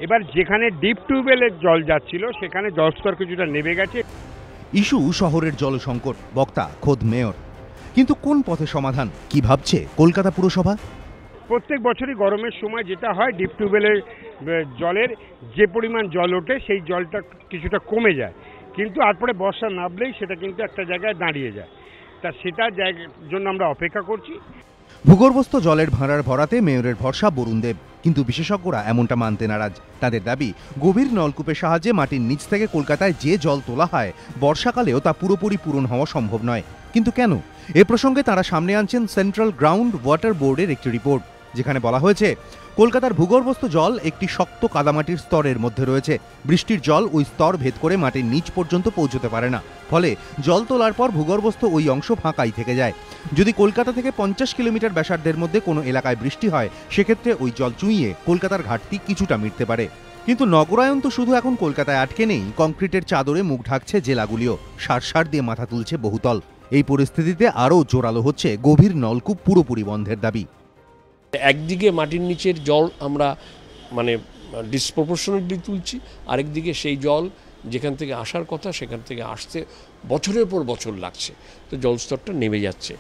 এবার যেখানে ডিপ টিউবওয়েলের জল যাচ্ছিল সেখানে জলস্তর কিছুটা নেমে গেছে। ইস্যু শহরের জল সংকট, বক্তা খোদ মেয়র। কিন্তু কোন পথে সমাধান, কি ভাবছে কলকাতা পুরসভা? প্রত্যেক বছরই গরমের সময় যেটা হয়, ডিপ টিউবওয়েলের জলের যে পরিমাণ জল ওঠে সেই জলটা কিছুটা কমে যায়, কিন্তু তারপরে বর্ষা নামলেই সেটা কিন্তু একটা জায়গায় দাঁড়িয়ে যায়। তা সেটার জন্য আমরা অপেক্ষা করছি। ভূগর্ভস্থ জলের ভাঁড়ার ভরাতে মেয়রের ভরসা বরুণদেব, কিন্তু বিশেষজ্ঞরা এমনটা মানতে নারাজ। তাদের দাবি, গভীর নলকূপের সাহায্যে মাটির নিচ থেকে কলকাতায় যে জল তোলা হয় বর্ষাকালেও তা পুরোপুরি পূরণ হওয়া সম্ভব নয়। কিন্তু কেন? এ প্রসঙ্গে তারা সামনে আনছেন সেন্ট্রাল গ্রাউন্ড ওয়াটার বোর্ডের একটি রিপোর্ট, যেখানে বলা হয়েছে কলকাতার ভূগর্ভস্থ জল একটি শক্ত কাদামাটির স্তরের মধ্যে রয়েছে। বৃষ্টির জল ওই স্তর ভেদ করে মাটির নিচ পর্যন্ত পৌঁছতে পারে না, ফলে জল তোলার পর ভূগর্ভস্থ ওই অংশ ফাঁকাই থেকে যায়। যদি কলকাতা থেকে 50 কিলোমিটার ব্যাসার্ধের মধ্যে কোনো এলাকায় বৃষ্টি হয়, সেক্ষেত্রে ওই জল চুইয়ে কলকাতার ঘাটতি কিছুটা মিটতে পারে। কিন্তু নগরায়ন তো শুধু এখন কলকাতায় আটকে নেই, কংক্রিটের চাদরে মুখ ঢাকছে জেলাগুলিও, সার দিয়ে মাথা তুলছে বহুতল। এই পরিস্থিতিতে আরও জোরালো হচ্ছে গভীর নলকূপ পুরোপুরি বন্ধের দাবি। একদিকে মাটির নিচের জল আমরা ডিসপ্রপোর্শনেটলি তুলছি, আরেকদিকে সেই জল যেখান থেকে আসার কথা সেখান থেকে আসতে বছরের পর বছর লাগছে, তো জলস্তরটা নেমে যাচ্ছে।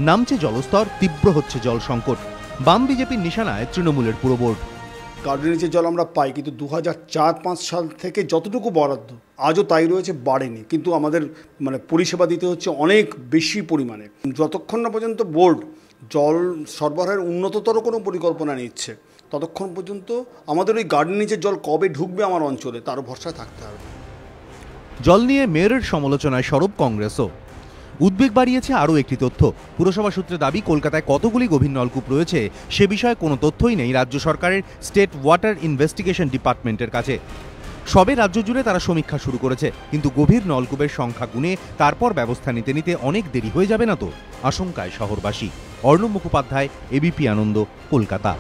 নামছে জলস্তর, তীব্র হচ্ছে জল সংকট। বাম বিজেপির নিশানায় তৃণমূলের পুরো বোর্ড। গার্ডের নিচে জল আমরা পাই, কিন্তু 2004-5 সাল থেকে যতটুকু বরাদ্দ আজও তাই রয়েছে, বাড়েনি। কিন্তু আমাদের পরিষেবা দিতে হচ্ছে অনেক বেশি পরিমাণে। যতক্ষণ না পর্যন্ত বোর্ড জল সরবরাহের উন্নততর কোনো পরিকল্পনা নিচ্ছে, ততক্ষণ পর্যন্ত আমাদের ওই গার্ডের নিচের জল কবে ঢুকবে আমার অঞ্চলে তারও ভরসায় থাকতে হবে। জল নিয়ে মেয়রের সমালোচনায় সরব কংগ্রেসও। উদ্বেগ বাড়িয়েছে আরও একটি তথ্য। পুরসভা সূত্রে দাবি, কলকাতায় কতগুলি গভীর নলকূপ রয়েছে সে বিষয়ে কোনো তথ্যই নেই রাজ্য সরকারের স্টেট ওয়াটার ইনভেস্টিগেশন ডিপার্টমেন্টের কাছে। সবে রাজ্য জুড়ে তারা সমীক্ষা শুরু করেছে, কিন্তু গভীর নলকূপের সংখ্যা গুণে তারপর ব্যবস্থা নিতে অনেক দেরি হয়ে যাবে না তো, আশঙ্কায় শহরবাসী। অর্ণব মুখোপাধ্যায়, এবিপি আনন্দ, কলকাতা।